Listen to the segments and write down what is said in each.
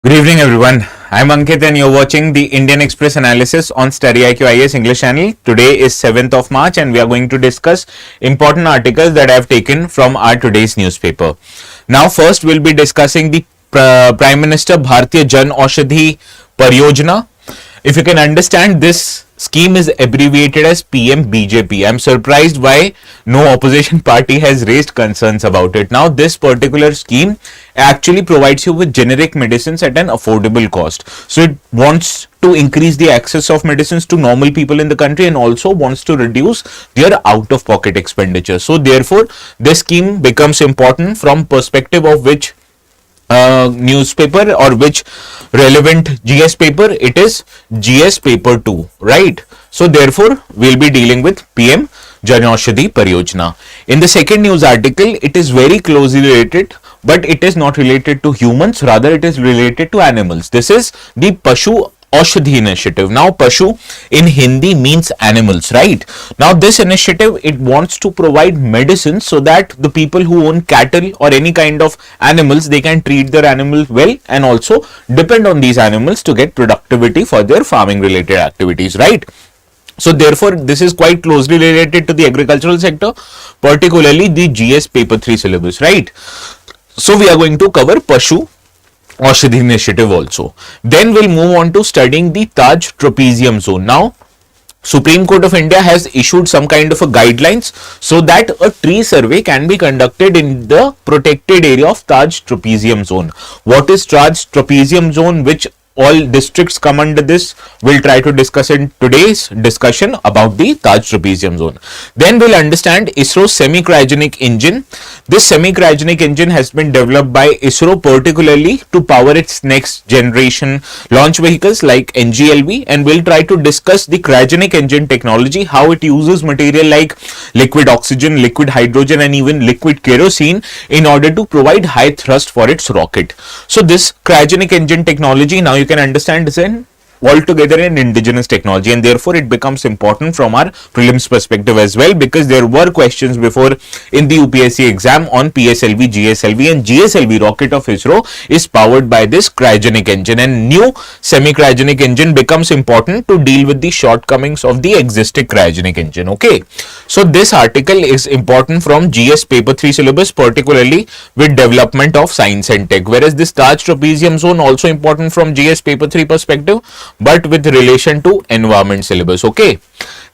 Good evening, everyone. I'm Ankit, and you're watching the Indian Express analysis on StudyIQ IAS English channel. Today is 7th of March, and we are going to discuss important articles that I have taken from our today's newspaper. Now, first, we'll be discussing the Prime Minister Bhartiya Janaushadhi Pariyojana. If you can understand, this scheme is abbreviated as PMBJP. I'm surprised why no opposition party has raised concerns about it. Now, this particular scheme actually provides you with generic medicines at an affordable cost. So it wants to increase the access of medicines to normal people in the country and also wants to reduce their out-of-pocket expenditure. So therefore, this scheme becomes important from perspective of which newspaper or which relevant GS paper. It is GS paper 2, right? So therefore we'll be dealing with PM Janaushadhi Pariyojana. In the second news article, it is very closely related, but it is not related to humans, rather it is related to animals. This is the Pashu Aushadhi initiative. Now, Pashu in Hindi means animals, right? Now, this initiative, it wants to provide medicine so that the people who own cattle or any kind of animals, they can treat their animals well and also depend on these animals to get productivity for their farming related activities, right? So therefore, this is quite closely related to the agricultural sector, particularly the GS paper 3 syllabus, right? So we are going to cover Pashu Aushadhi initiative also. Then we'll move on to studying the Taj Trapezium Zone. Now, Supreme Court of India has issued some kind of a guidelines so that a tree survey can be conducted in the protected area of Taj Trapezium Zone. What is Taj Trapezium Zone? Which all districts come under this? We'll try to discuss in today's discussion about the Taj Trapezium Zone. Then we'll understand ISRO's semi-cryogenic engine. This semi-cryogenic engine has been developed by ISRO particularly to power its next generation launch vehicles like NGLV, and we'll try to discuss the cryogenic engine technology, how it uses material like liquid oxygen, liquid hydrogen and even liquid kerosene in order to provide high thrust for its rocket. So this cryogenic engine technology, now you can understand, is an altogether an indigenous technology, and therefore it becomes important from our prelims perspective as well, because there were questions before in the UPSC exam on PSLV, GSLV, and GSLV rocket of ISRO is powered by this cryogenic engine, and new semi-cryogenic engine becomes important to deal with the shortcomings of the existing cryogenic engine. Okay, so this article is important from GS paper 3 syllabus, particularly with development of science and tech, whereas this Taj Trapezium Zone also important from GS paper 3 perspective, but with relation to environment syllabus. Okay,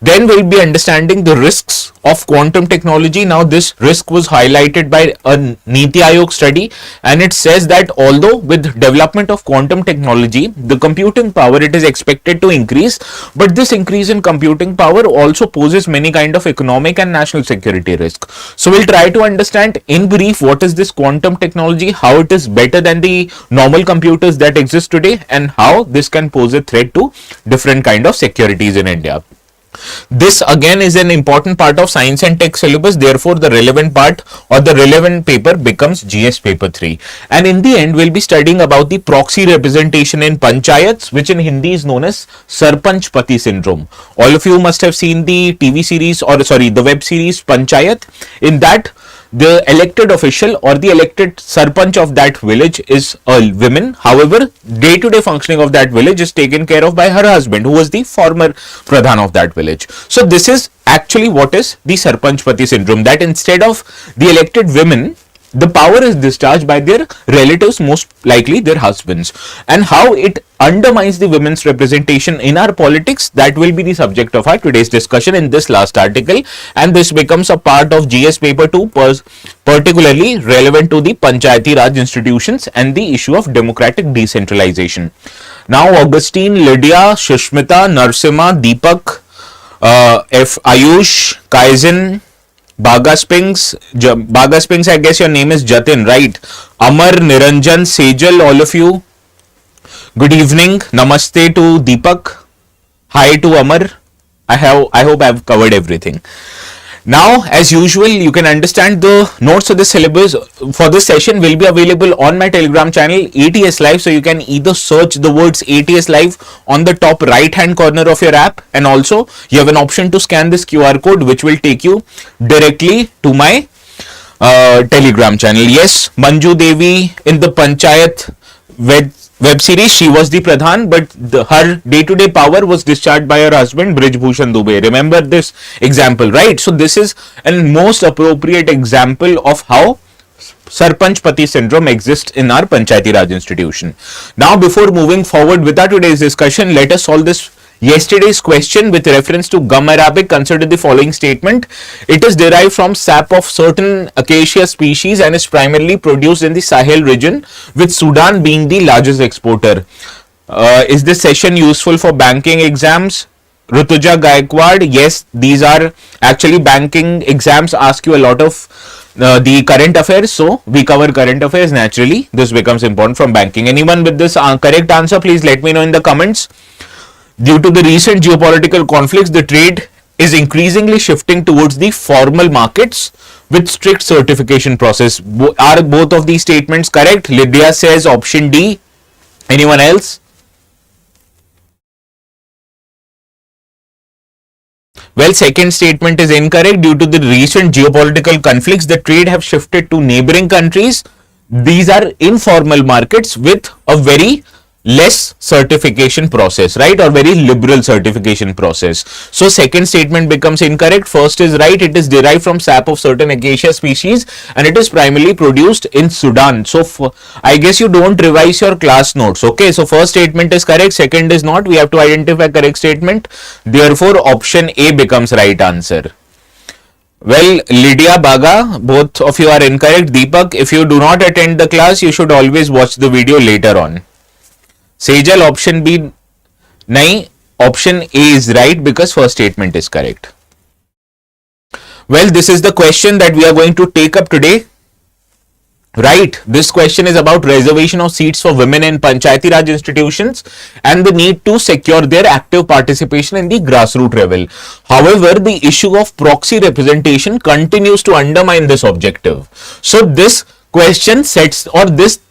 then we'll be understanding the risks of quantum technology. Now, this risk was highlighted by a Niti Aayog study, and it says that although with development of quantum technology, the computing power, it is expected to increase, but this increase in computing power also poses many kind of economic and national security risk. So we'll try to understand in brief what is this quantum technology, how it is better than the normal computers that exist today, and how this can pose a threat to different kind of securities in India. This again is an important part of science and tech syllabus, therefore the relevant part or the relevant paper becomes GS paper 3. And in the end, we'll be studying about the proxy representation in panchayats, which in Hindi is known as Sarpanch Pati syndrome. All of you must have seen the TV series, or sorry, the web series Panchayat. In that, the elected official or the elected sarpanch of that village is a woman. However, day-to-day functioning of that village is taken care of by her husband, who was the former pradhan of that village. So this is actually what is the Sarpanch Pati syndrome, that instead of the elected women, the power is discharged by their relatives, most likely their husbands, and how it undermines the women's representation in our politics, that will be the subject of our today's discussion in this last article, and this becomes a part of GS paper 2, particularly relevant to the Panchayati Raj institutions and the issue of democratic decentralization. Now, Augustine, Lydia, Shushmita, Narsimha, Deepak, F. Ayush, Kaizen, Baga Spinks, I guess your name is Jatin, right? Amar, Niranjan, Sejal, all of you, good evening. Namaste to Deepak. Hi to Amar. I hope I've covered everything. Now, as usual, you can understand the notes of the syllabus for this session will be available on my Telegram channel, ATS Live. So you can either search the words ATS Live on the top right hand corner of your app, and also you have an option to scan this QR code, which will take you directly to my Telegram channel. Yes, Manju Devi in the Panchayat web series, she was the Pradhan, but her day-to-day power was discharged by her husband, Brij Bhushan Dubey. Remember this example, right? So this is a most appropriate example of how Sarpanch Pati syndrome exists in our Panchayati Raj institution. Now, before moving forward with our today's discussion, let us solve this yesterday's question with reference to gum arabic. Consider the following statement. It is derived from sap of certain acacia species and is primarily produced in the Sahel region, with Sudan being the largest exporter. Is this session useful for banking exams? Rutuja Gaikwad, yes, these are actually banking exams, ask you a lot of the current affairs, so we cover current affairs. Naturally, this becomes important from banking. Anyone with this correct answer, please let me know in the comments. Due to the recent geopolitical conflicts, the trade is increasingly shifting towards the formal markets with strict certification process. Are both of these statements correct? Lydia says option D. Anyone else? Well, second statement is incorrect. Due to the recent geopolitical conflicts, the trade have shifted to neighboring countries. These are informal markets with a very less certification process, right, or very liberal certification process. So second statement becomes incorrect. First is right. It is derived from sap of certain acacia species and it is primarily produced in Sudan. So I guess you don't revise your class notes. Okay, so first statement is correct, second is not. We have to identify correct statement. Therefore option A becomes right answer. Well, Lydia, Baga, both of you are incorrect. Deepak, if you do not attend the class, you should always watch the video later on. Sejal, option B, nahi, option A is right because first statement is correct. Well, this is the question that we are going to take up today. Right, this question is about reservation of seats for women in Panchayati Raj institutions and the need to secure their active participation in the grassroots level. However, the issue of proxy representation continues to undermine this objective. So this question sets, or this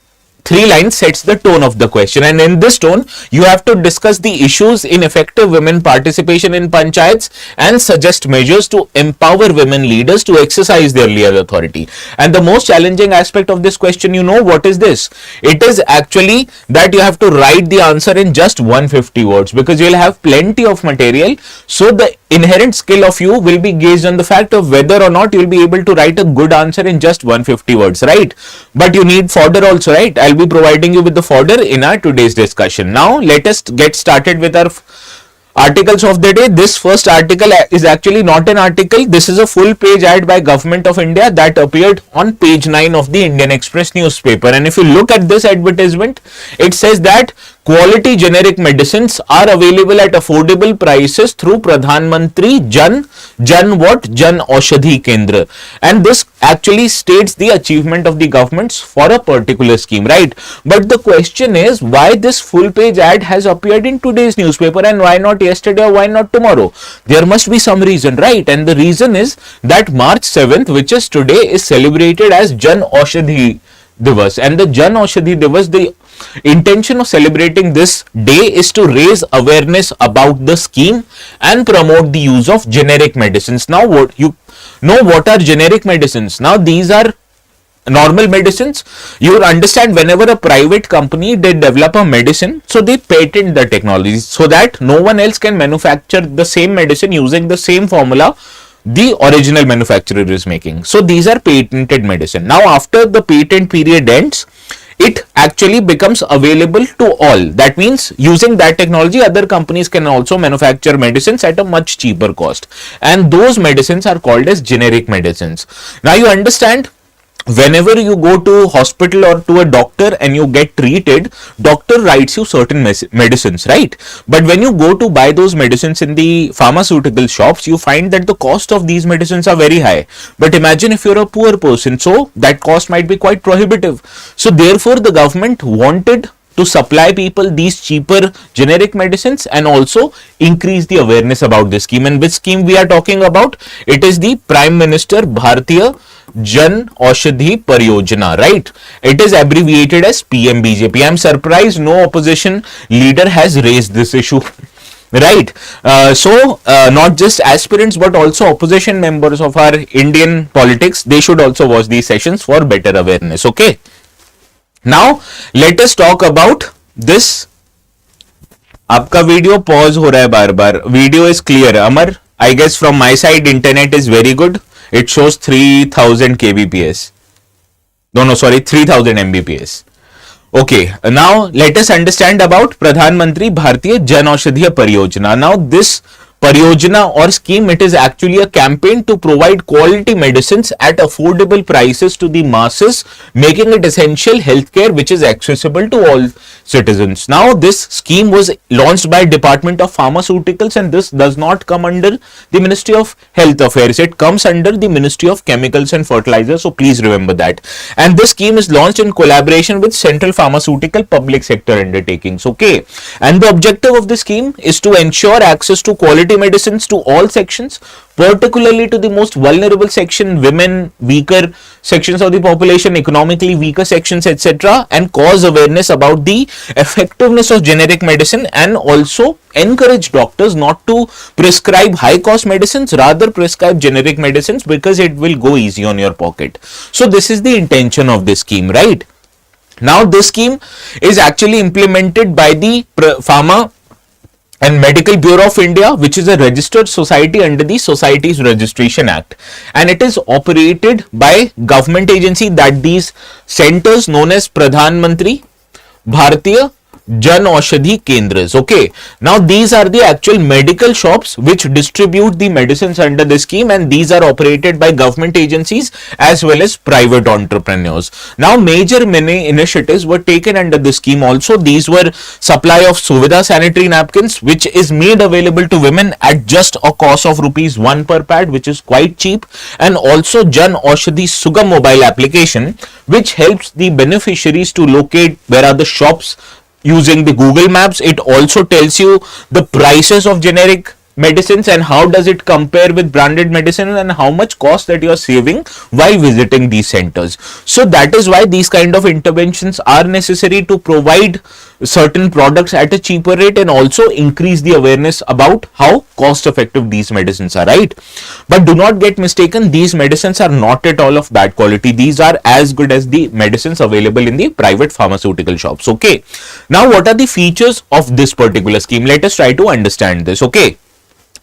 three lines sets the tone of the question, and in this tone you have to discuss the issues in effective women participation in panchayats and suggest measures to empower women leaders to exercise their legal authority. And the most challenging aspect of this question, you know what is this? It is actually that you have to write the answer in just 150 words because you will have plenty of material. So the inherent skill of you will be gauged on the fact of whether or not you will be able to write a good answer in just 150 words, right? But you need fodder also, right? I'll be providing you with the fodder in our today's discussion. Now let us get started with our articles of the day. This first article is actually not an article. This is a full page ad by Government of India that appeared on page 9 of the Indian Express newspaper. And if you look at this advertisement, it says that quality generic medicines are available at affordable prices through Pradhan Mantri Jan Aushadhi Kendra. And this actually states the achievement of the governments for a particular scheme, right? But the question is why this full page ad has appeared in today's newspaper and why not yesterday or why not tomorrow? There must be some reason, right? And the reason is that March 7th, which is today, is celebrated as Jan Aushadhi Divas. And the Jan Aushadhi Divas, the intention of celebrating this day is to raise awareness about the scheme and promote the use of generic medicines. Now, what are generic medicines? Now, these are normal medicines. You understand, whenever a private company, they develop a medicine, so they patent the technology so that no one else can manufacture the same medicine using the same formula the original manufacturer is making. So these are patented medicine. Now after the patent period ends, it actually becomes available to all. That means using that technology, other companies can also manufacture medicines at a much cheaper cost, and those medicines are called as generic medicines. Now you understand, whenever you go to hospital or to a doctor and you get treated, doctor writes you certain medicines, right? But when you go to buy those medicines in the pharmaceutical shops, you find that the cost of these medicines are very high. But imagine if you're a poor person, so that cost might be quite prohibitive. So therefore the government wanted to supply people these cheaper generic medicines and also increase the awareness about this scheme. And which scheme we are talking about? It is the Prime Minister Bhartiya Janaushadhi Pariyojana, right? It is abbreviated as PMBJP. I am surprised no opposition leader has raised this issue. Right. So not just aspirants but also opposition members of our Indian politics, they should also watch these sessions for better awareness. Okay. Now let us talk about this आपका video pause हो रहा है बार बार. Video is clear Amar. I guess from my side internet is very good. It shows 3000 kbps. No, sorry, 3000 mbps. Okay, now let us understand about Pradhan Mantri Bhartiya Janaushadhi Pariyojana. Now this Pariyojana or scheme, it is actually a campaign to provide quality medicines at affordable prices to the masses, making it essential healthcare which is accessible to all citizens. Now this scheme was launched by Department of Pharmaceuticals, and this does not come under the Ministry of Health Affairs. It comes under the Ministry of Chemicals and Fertilizers, so please remember that. And this scheme is launched in collaboration with Central Pharmaceutical Public Sector Undertakings. Okay, and the objective of the scheme is to ensure access to quality medicines to all sections, particularly to the most vulnerable section, women, weaker sections of the population, economically weaker sections, etc., and cause awareness about the effectiveness of generic medicine, and also encourage doctors not to prescribe high cost medicines, rather prescribe generic medicines, because it will go easy on your pocket. So this is the intention of this scheme, right? Now this scheme is actually implemented by the Pharma and Medical Bureau of India, which is a registered society under the Societies Registration Act, and it is operated by government agency, that these centers known as Pradhan Mantri Bhartiya Janaushadhi Kendras. Okay, now these are the actual medical shops which distribute the medicines under the scheme, and these are operated by government agencies as well as private entrepreneurs. Now major many initiatives were taken under the scheme also. These were supply of Suvidha sanitary napkins, which is made available to women at just a cost of ₹1 per pad, which is quite cheap, and also Janaushadhi Sugam mobile application, which helps the beneficiaries to locate where are the shops using the Google Maps. It also tells you the prices of generic medicines and how does it compare with branded medicine, and how much cost that you are saving while visiting these centers. So that is why these kind of interventions are necessary to provide certain products at a cheaper rate, and also increase the awareness about how cost effective these medicines are, right? But do not get mistaken, these medicines are not at all of bad quality. These are as good as the medicines available in the private pharmaceutical shops. Okay, now what are the features of this particular scheme? Let us try to understand this. Okay,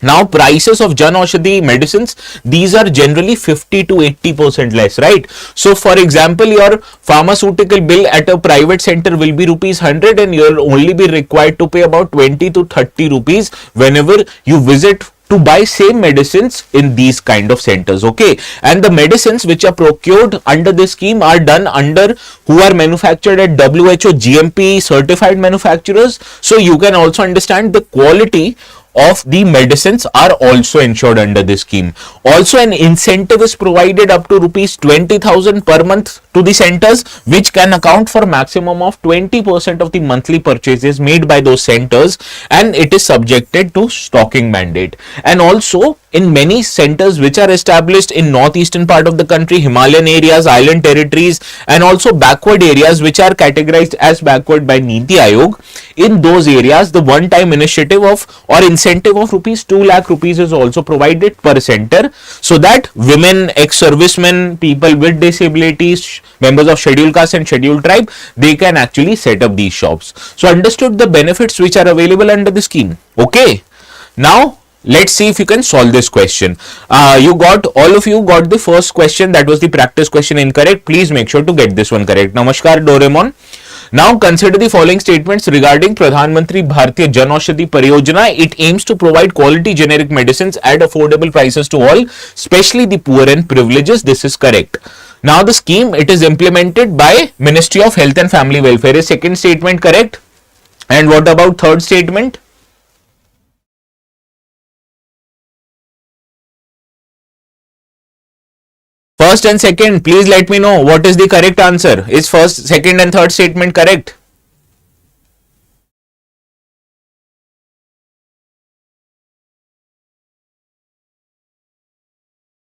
now prices of Janaushadhi medicines, these are generally 50 to 80% less, right? So for example, your pharmaceutical bill at a private center will be ₹100, and you'll only be required to pay about 20 to 30 rupees whenever you visit to buy same medicines in these kind of centers. Okay, and the medicines which are procured under this scheme are done under who are manufactured at WHO GMP certified manufacturers. So you can also understand the quality of the medicines are also ensured under this scheme. Also an incentive is provided up to ₹20,000 per month to the centers, which can account for maximum of 20% of the monthly purchases made by those centers, and it is subjected to stocking mandate. And also in many centers which are established in northeastern part of the country, Himalayan areas, island territories, and also backward areas which are categorized as backward by Niti Aayog, in those areas the one time initiative of or incentive of ₹2 lakh is also provided per center, so that women, ex-servicemen, people with disabilities, members of scheduled caste and scheduled tribe, they can actually set up these shops. So understood the benefits which are available under the scheme. Okay, now let's see if you can solve this question. All of you got the first question, that was the practice question, incorrect. Please make sure to get this one correct. Namaskar Doraemon. Now consider the following statements regarding Pradhan Mantri Bhartiya Janaushadhi Pariyojana. It aims to provide quality generic medicines at affordable prices to all, especially the poor and privileges. This is correct. Now the scheme, it is implemented by Ministry of Health and Family Welfare. Is second statement correct? And what about third statement? First and second, please let me know what is the correct answer. Is first, second and third statement correct?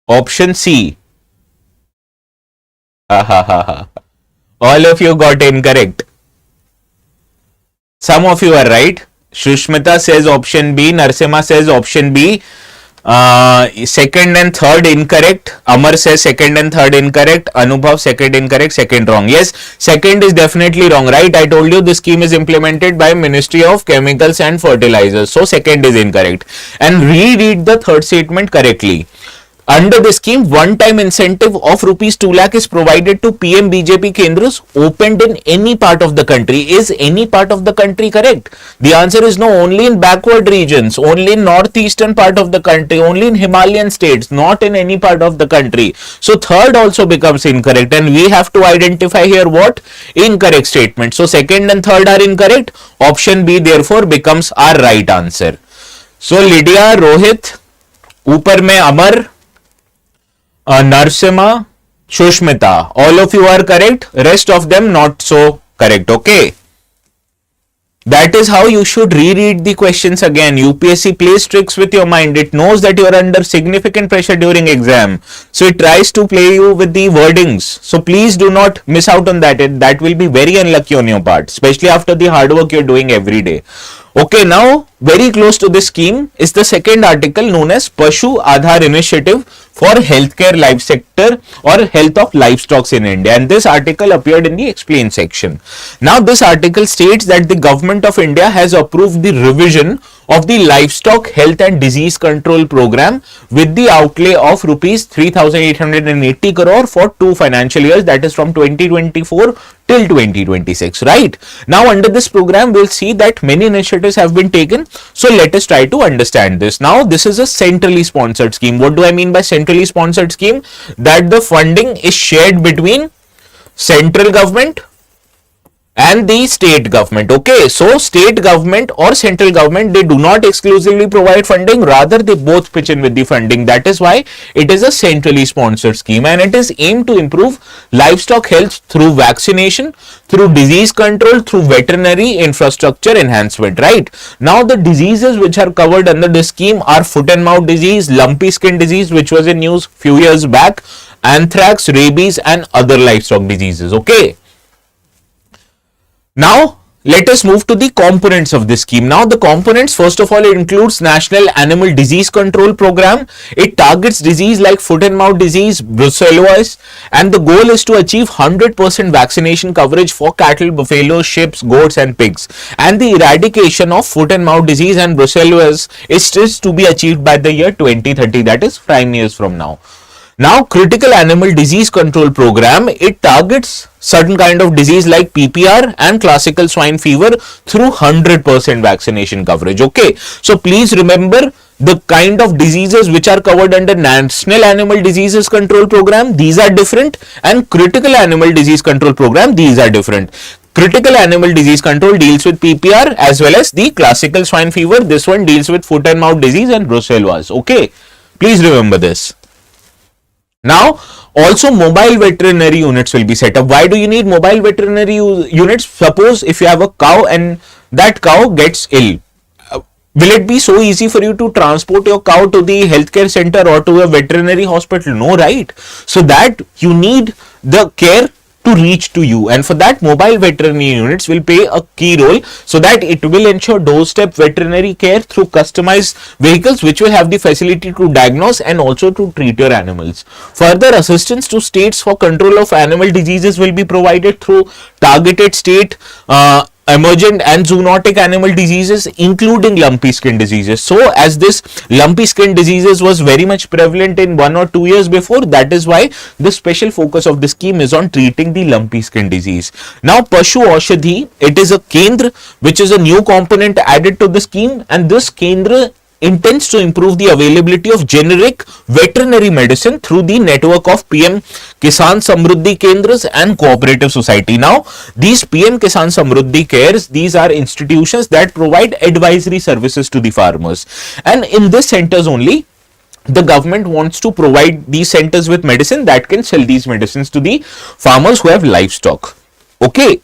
Option C. All of you got incorrect. Some of you are right. Shushmita says option B. Narsimha says option B. Second and third incorrect. Amar says second and third incorrect. Anubhav second incorrect, second wrong. Yes, second is definitely wrong, right? I told you this scheme is implemented by Ministry of Chemicals and Fertilizers. So second is incorrect. And reread the third statement correctly. Under the scheme, one-time incentive of rupees 2 lakh is provided to PM BJP Kendras opened in any part of the country. Is any part of the country correct? The answer is no, only in backward regions, only in northeastern part of the country, only in Himalayan states, not in any part of the country. So third also becomes incorrect, and we have to identify here what? Incorrect statement. So second and third are incorrect. Option B therefore becomes our right answer. So Lydia, Rohit, ऊपर में अमर, Narsimha, Shushmita, all of you are correct, rest of them not so correct, okay? That is how you should reread the questions again. UPSC plays tricks with your mind. It knows that you are under significant pressure during exam. So it tries to play you with the wordings. So please do not miss out on that. That will be very unlucky on your part, especially after the hard work you're doing every day. Okay, now very close to this scheme is the second article known as Pashu Aadhar Initiative for Healthcare Life Sector or Health of Livestock in India, and this article appeared in the explain section. Now this article states that the government of India has approved the revision of the Livestock Health and Disease Control Program with the outlay of rupees 3,880 crore for 2 financial years, that is from 2024 till 2026, right? Now under this program we'll see that many initiatives have been taken, so let us try to understand this. Now this is a centrally sponsored scheme. What do I mean by centrally sponsored scheme? That the funding is shared between central government and the state government. Okay, so state government or central government, they do not exclusively provide funding, rather they both pitch in with the funding. That is why it is a centrally sponsored scheme, and it is aimed to improve livestock health through vaccination, through disease control, through veterinary infrastructure enhancement, right? Now the diseases which are covered under this scheme are foot and mouth disease, lumpy skin disease, which was in news few years back, anthrax, rabies and other livestock diseases. Okay, now let us move to the components of this scheme. Now the components, first of all, it includes National Animal Disease Control Program. It targets disease like foot and mouth disease, brucellosis, and the goal is to achieve 100% vaccination coverage for cattle, buffalo, sheep, goats and pigs. And the eradication of foot and mouth disease and brucellosis is to be achieved by the year 2030, that is 5 years from now. Now critical animal disease control program, it targets certain kind of disease like PPR and classical swine fever through 100% vaccination coverage. Okay, so please remember the kind of diseases which are covered under National Animal Diseases Control Program, these are different, and critical animal disease control program, these are different. Critical animal disease control deals with PPR as well as the classical swine fever. This one deals with foot and mouth disease and brucellosis. Okay, please remember this. Now also mobile veterinary units will be set up. Why do you need mobile veterinary units? Suppose if you have a cow and that cow gets ill, will it be so easy for you to transport your cow to the healthcare center or to a veterinary hospital? No, right? So that you need the care to reach to you, and for that mobile veterinary units will play a key role, so that it will ensure doorstep veterinary care through customized vehicles which will have the facility to diagnose and also to treat your animals. Further assistance to states for control of animal diseases will be provided through targeted state emergent and zoonotic animal diseases, including lumpy skin diseases. So as this lumpy skin diseases was very much prevalent in 1 or 2 years before, that is why the special focus of the scheme is on treating the lumpy skin disease. Now Pashu Aushadhi, it is a Kendra which is a new component added to the scheme, and this Kendra intends to improve the availability of generic veterinary medicine through the network of PM Kisan Samruddhi Kendras and Cooperative Society. Now, these PM Kisan Samruddhi Cares, these are institutions that provide advisory services to the farmers. And in these centers only, the government wants to provide these centers with medicine that can sell these medicines to the farmers who have livestock. Okay.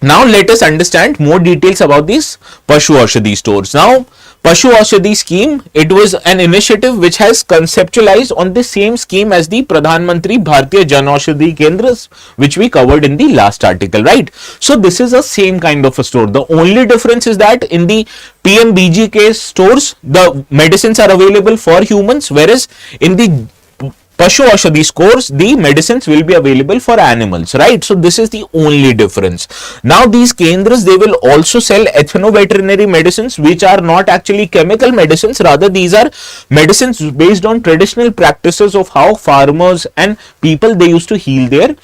Now let us understand more details about these Pashu Aushadhi stores. Now Pashu Aushadhi scheme, it was an initiative which has conceptualized on the same scheme as the Pradhan Mantri Bhartiya Janaushadhi Kendras, which we covered in the last article, right? So this is a same kind of a store. The only difference is that in the PMBGK stores, the medicines are available for humans, whereas in the Pashu Aushadhi scores, the medicines will be available for animals, right? So this is the only difference. Now these kendras, they will also sell ethno-veterinary medicines, which are not actually chemical medicines. Rather, these are medicines based on traditional practices of how farmers and people, they used to heal their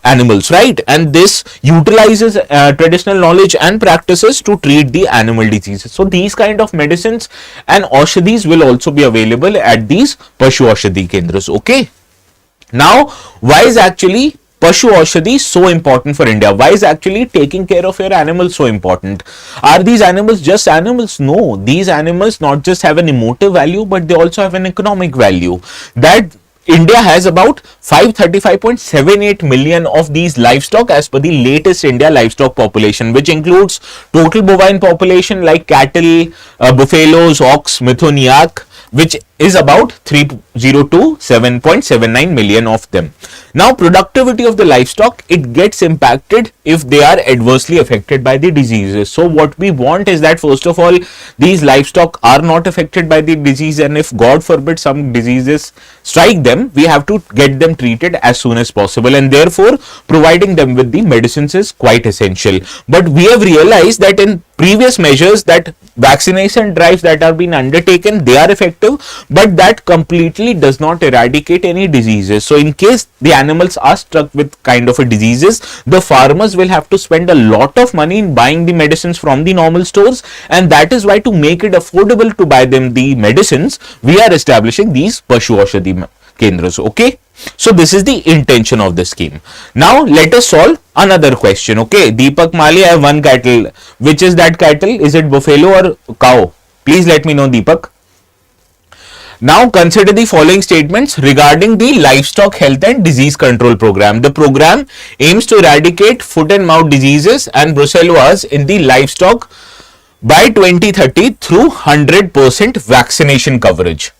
animals, right? And this utilizes traditional knowledge and practices to treat the animal diseases. So these kind of medicines and aushadhis will also be available at these Pashu Aushadhi kendras. Okay. Now, why is actually Pashu Aushadhi so important for India? Why is actually taking care of your animals so important? Are these animals just animals? No, these animals not just have an emotive value, but they also have an economic value. That India has about 535.78 million of these livestock as per the latest India livestock population, which includes total bovine population like cattle, buffaloes, ox, mithun, yak, which is about 7.79 million of them. Now, productivity of the livestock, it gets impacted if they are adversely affected by the diseases. So what we want is that, first of all, these livestock are not affected by the disease, and if God forbid some diseases strike them, we have to get them treated as soon as possible, and therefore providing them with the medicines is quite essential. But we have realized that in previous measures, that vaccination drives that are being undertaken, they are effective, but that completely does not eradicate any diseases. So in case the animals are struck with kind of a diseases, the farmers will have to spend a lot of money in buying the medicines from the normal stores, and that is why, to make it affordable to buy them the medicines, we are establishing these Pashu Aushadhi kendras. Okay, so this is the intention of the scheme. Now let us solve another question. Okay, Deepak Mali, I have one cattle. Which is that cattle? Is it buffalo or cow? Please let me know, Deepak. Now consider the following statements regarding the livestock health and disease control program. The program aims to eradicate foot and mouth diseases and brucellosis in the livestock by 2030 through 100% vaccination coverage.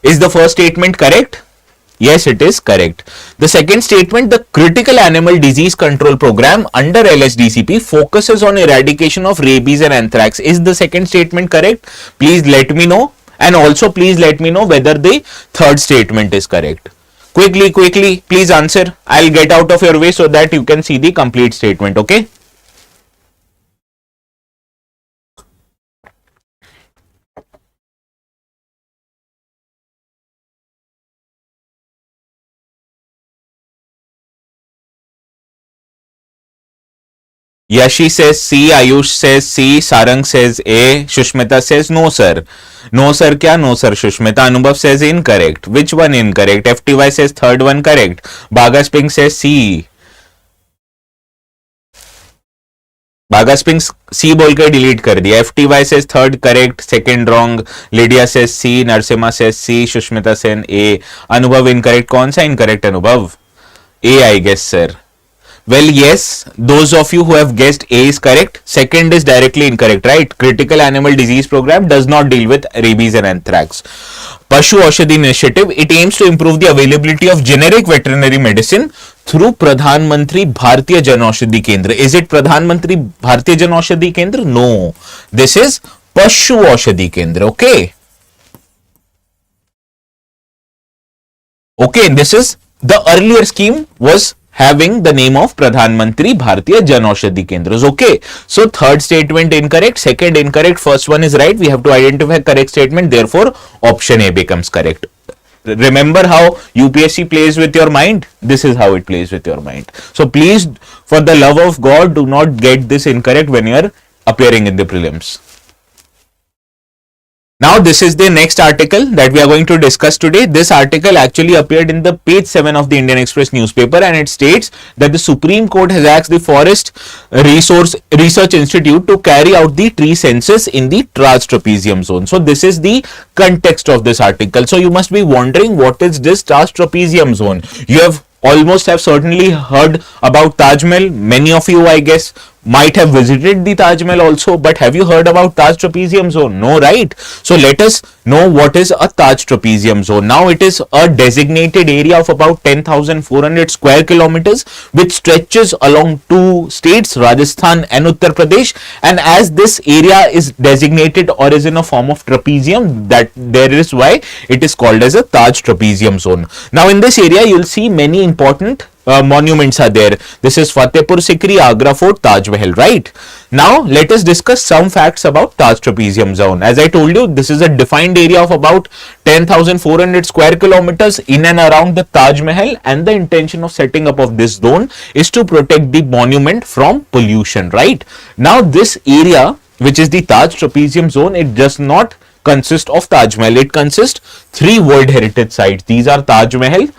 Is the first statement correct? Yes, it is correct. The second statement, the critical animal disease control program under LSDCP focuses on eradication of rabies and anthrax. Is the second statement correct? Please let me know. And also please let me know whether the third statement is correct. Quickly, please answer. I'll get out of your way so that you can see the complete statement. Okay. Yashi says C, Ayush says C, Sarang says A, Shushmita says no sir. No sir kya? No sir Shushmita. Anubhav says incorrect. Which one incorrect? FTY says third one correct. Bhagas Pink says C. Bhagas Pink C बोल के delete कर दिया. FTY says third correct, second wrong. Lydia says C, Narsimha says C, Shushmita says A. Anubhav incorrect. कौन सा incorrect Anubhav? A I guess sir. Well, yes, those of you who have guessed A is correct. Second is directly incorrect, right? Critical Animal Disease Program does not deal with rabies and anthrax. Pashu Aushadhi Initiative, it aims to improve the availability of generic veterinary medicine through Pradhan Mantri Bhartiya Janaushadhi Kendra. Is it Pradhan Mantri Bhartiya Janaushadhi Kendra? No. This is Pashu Aushadhi Kendra, okay? Okay, this is the earlier scheme was having the name of Pradhan Mantri Bhartiya Janaushadhi Kendras. Okay, so third statement incorrect, second incorrect, first one is right. We have to identify correct statement, therefore option A becomes correct. Remember how UPSC plays with your mind? This is how it plays with your mind. So please, for the love of God, do not get this incorrect when you are appearing in the prelims. Now this is the next article that we are going to discuss today. This article actually appeared in the page 7 of the Indian Express newspaper, and it states that the Supreme Court has asked the Forest Research Institute to carry out the tree census in the Taj Trapezium Zone. So this is the context of this article. So you must be wondering, what is this Taj Trapezium Zone? You have certainly heard about Taj Mahal. Many of you, I guess, might have visited the Taj Mahal also, but have you heard about Taj Trapezium Zone? No, right? So let us know what is a Taj Trapezium Zone. Now it is a designated area of about 10,400 square kilometers which stretches along two states, Rajasthan and Uttar Pradesh, and as this area is designated or is in a form of trapezium, that there is why it is called as a Taj Trapezium Zone. Now in this area you will see many important monuments are there. This is Fatehpur Sikri, Agra Fort, Taj Mahal, right? Now let us discuss some facts about Taj Trapezium Zone. As I told you, this is a defined area of about 10,400 square kilometers in and around the Taj Mahal, and the intention of setting up of this zone is to protect the monument from pollution, right? Now this area, which is the Taj Trapezium Zone, it does not consist of Taj Mahal. It consists three World Heritage Sites. These are Taj Mahal,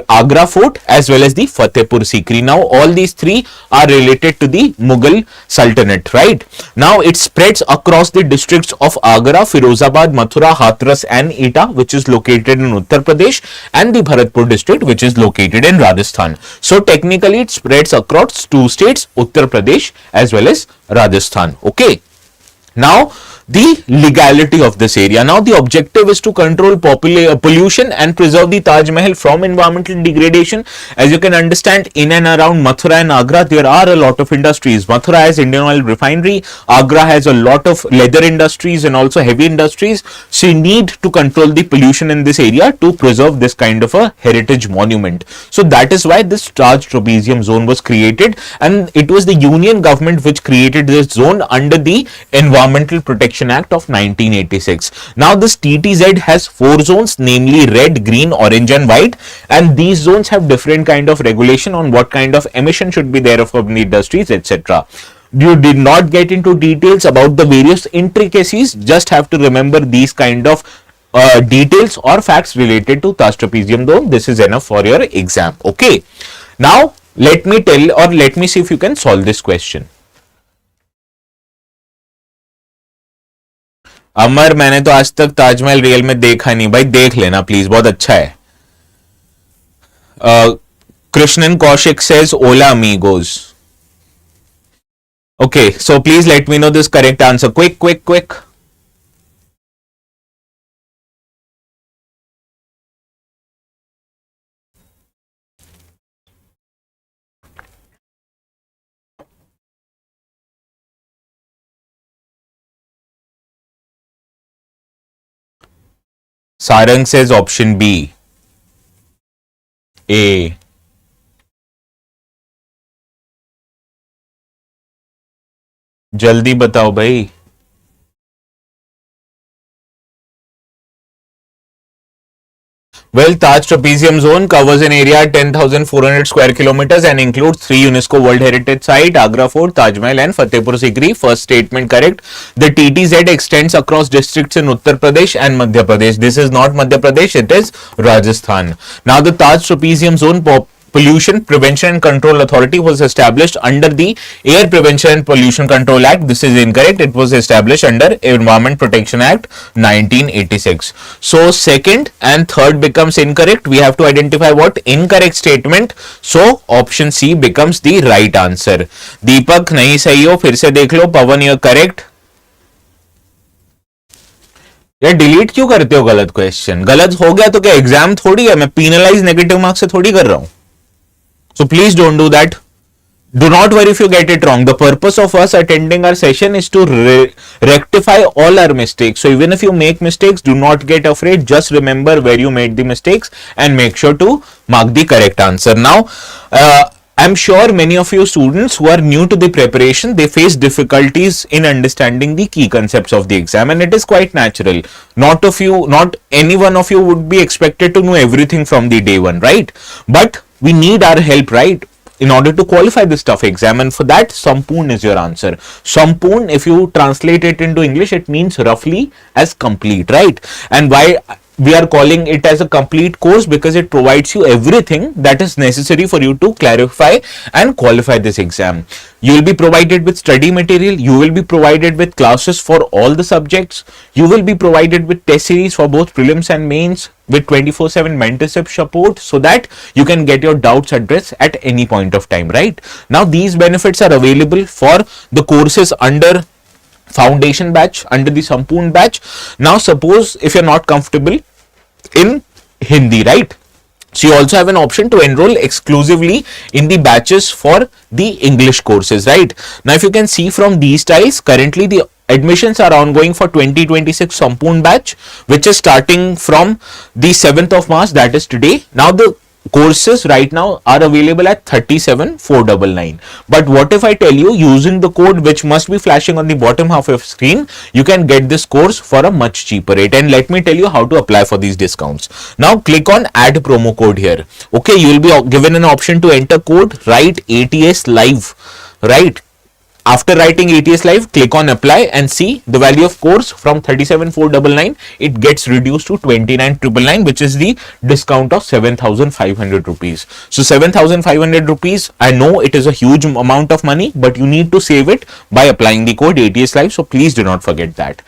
Agra Fort as well as the Fatehpur Sikri. Now all these three are related to the Mughal Sultanate, right? Now it spreads across the districts of Agra, Firozabad, Mathura, Hathras and Etah, which is located in Uttar Pradesh, and the Bharatpur district, which is located in Rajasthan. So technically it spreads across two states, Uttar Pradesh as well as Rajasthan. Okay. Now the legality of this area. Now the objective is to control pollution and preserve the Taj Mahal from environmental degradation. As you can understand, in and around Mathura and Agra there are a lot of industries. Mathura has Indian Oil Refinery, Agra has a lot of leather industries and also heavy industries. So you need to control the pollution in this area to preserve this kind of a heritage monument. So that is why this Taj Trapezium Zone was created, and it was the Union government which created this zone under the Environmental Protection Act of 1986. Now this TTZ has four zones, namely red, green, orange and white, and these zones have different kind of regulation on what kind of emission should be there from the industries, etc. You did not get into details about the various intricacies, just have to remember these kind of details or facts related to Taj Trapezium Zone. This is enough for your exam. Okay. Now let me see if you can solve this question. अमर, मैंने तो आज तक Taj Mahal real में देखा नहीं भाई, देख लेना प्लीज, बहुत अच्छा है. Krishnan Kaushik says Ola Amigos. Okay, so please let me know this correct answer. Quick. Sarang says option B. A. जल्दी बताओ भाई. Well, Taj Trapezium Zone covers an area 10,400 square kilometers and includes three UNESCO World Heritage Sites, Agra Fort, Taj Mahal and Fatehpur Sikri. First statement correct. The TTZ extends across districts in Uttar Pradesh and Madhya Pradesh. This is not Madhya Pradesh, it is Rajasthan. Now the Taj Trapezium Zone Pollution Prevention and Control Authority was established under the Air Prevention and Pollution Control Act. This is incorrect. It was established under Environment Protection Act 1986. So second and third becomes incorrect. We have to identify what incorrect statement. So option C becomes the right answer. Deepak, नहीं सही हो, फिर से देख लो. Pawan, you are correct. यार delete क्यों करते हो गलत क्वेश्चन? गलत हो गया तो क्या एग्जाम थोड़ी है? मैं पेनलाइज नेगेटिव मार्क्स से थोड़ी कर रहा हूं. So please don't do that. Do not worry if you get it wrong. The purpose of us attending our session is to rectify all our mistakes. So even if you make mistakes, do not get afraid. Just remember where you made the mistakes and make sure to mark the correct answer. Now, I'm sure many of you students who are new to the preparation, they face difficulties in understanding the key concepts of the exam, and it is quite natural. Not any one of you would be expected to know everything from the day one, right? But we need our help, right, in order to qualify this tough exam, and for that Sampoorn is your answer. Sampoorn, if you translate it into English, it means roughly as complete, right? And why we are calling it as a complete course because it provides you everything that is necessary for you to clarify and qualify this exam. You will be provided with study material, you will be provided with classes for all the subjects, you will be provided with test series for both prelims and mains with 24/7 mentorship support so that you can get your doubts addressed at any point of time, right? Now these benefits are available for the courses under foundation batch, under the Sampoorn batch. Now suppose if you're not comfortable in Hindi, right? So you also have an option to enroll exclusively in the batches for the English courses, right? Now if you can see from these tiles, currently the admissions are ongoing for 2026 Sampoorn batch, which is starting from the 7th of March, that is today. Now the courses right now are available at 37,499. But what if I tell you, using the code which must be flashing on the bottom half of screen, you can get this course for a much cheaper rate. And let me tell you how to apply for these discounts. Now click on add promo code here. Okay, you will be given an option to enter code, write ATS live, right? After writing ATS live, click on apply and see the value of course from 37,499, it gets reduced to 29,999, which is the discount of 7,500 rupees. So 7,500 rupees, I know it is a huge amount of money, but you need to save it by applying the code ATS live. So please do not forget that.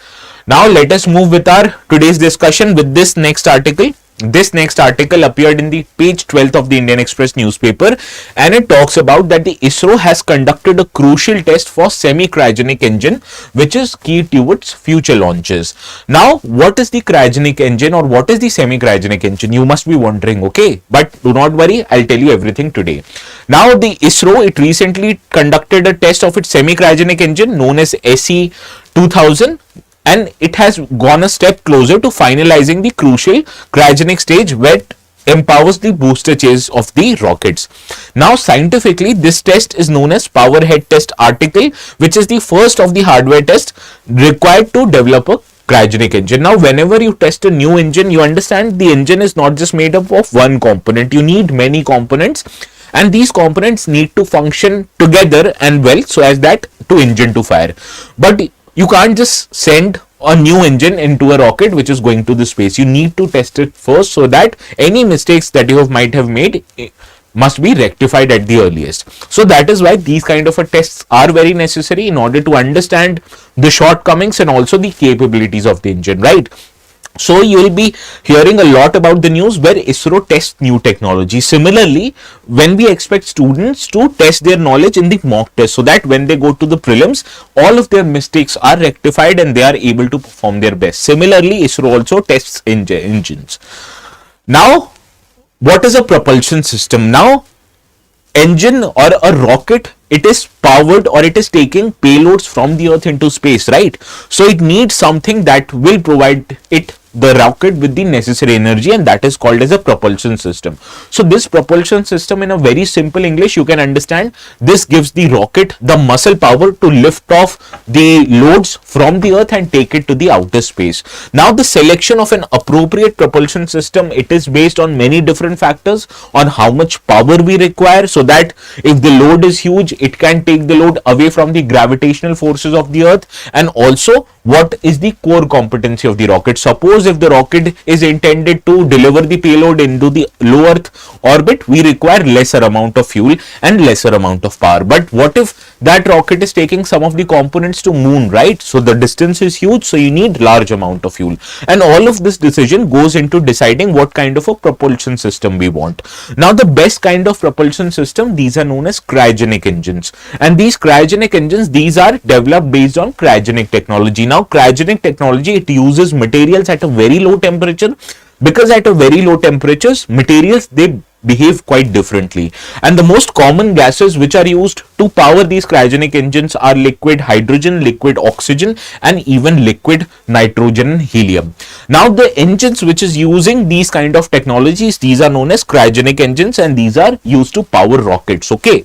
Now let us move with our today's discussion with this next article. This next article appeared in the page 12th of the Indian Express newspaper, and it talks about that the ISRO has conducted a crucial test for semi-cryogenic engine, which is key to its future launches. Now, what is the cryogenic engine or what is the semi-cryogenic engine? You must be wondering, okay? But do not worry, I'll tell you everything today. Now, the ISRO, it recently conducted a test of its semi-cryogenic engine known as SE 2000. And it has gone a step closer to finalizing the crucial cryogenic stage where it empowers the booster chase of the rockets. Now scientifically, this test is known as power head test article, which is the first of the hardware tests required to develop a cryogenic engine. Now whenever you test a new engine, you understand the engine is not just made up of one component. You need many components, and these components need to function together and well so as that to engine to fire. But you can't just send a new engine into a rocket which is going to the space. You need to test it first so that any mistakes that you might have made must be rectified at the earliest. So that is why these kind of tests are very necessary in order to understand the shortcomings and also the capabilities of the engine, right? So you will be hearing a lot about the news where ISRO tests new technology. Similarly, when we expect students to test their knowledge in the mock test so that when they go to the prelims, all of their mistakes are rectified and they are able to perform their best. Similarly, ISRO also tests engines. Now, what is a propulsion system? Now, engine or a rocket, it is powered or it is taking payloads from the earth into space, right? So it needs something that will provide it, the rocket, with the necessary energy, and that is called as a propulsion system. So this propulsion system, in a very simple English you can understand, this gives the rocket the muscle power to lift off the loads from the earth and take it to the outer space. Now the selection of an appropriate propulsion system, it is based on many different factors on how much power we require, so that if the load is huge, it can take the load away from the gravitational forces of the earth, and also what is the core competency of the rocket. Suppose if the rocket is intended to deliver the payload into the low earth orbit, we require lesser amount of fuel and lesser amount of power. But what if that rocket is taking some of the components to moon, right? So the distance is huge, so you need large amount of fuel, and all of this decision goes into deciding what kind of a propulsion system we want. Now the best kind of propulsion system, these are known as cryogenic engines, and these cryogenic engines, these are developed based on cryogenic technology. Now cryogenic technology, it uses materials at a very low temperature, because at a very low temperatures, materials, they behave quite differently, and the most common gases which are used to power these cryogenic engines are liquid hydrogen, liquid oxygen, and even liquid nitrogen and helium. Now the engines which is using these kind of technologies, these are known as cryogenic engines, and these are used to power rockets. Okay,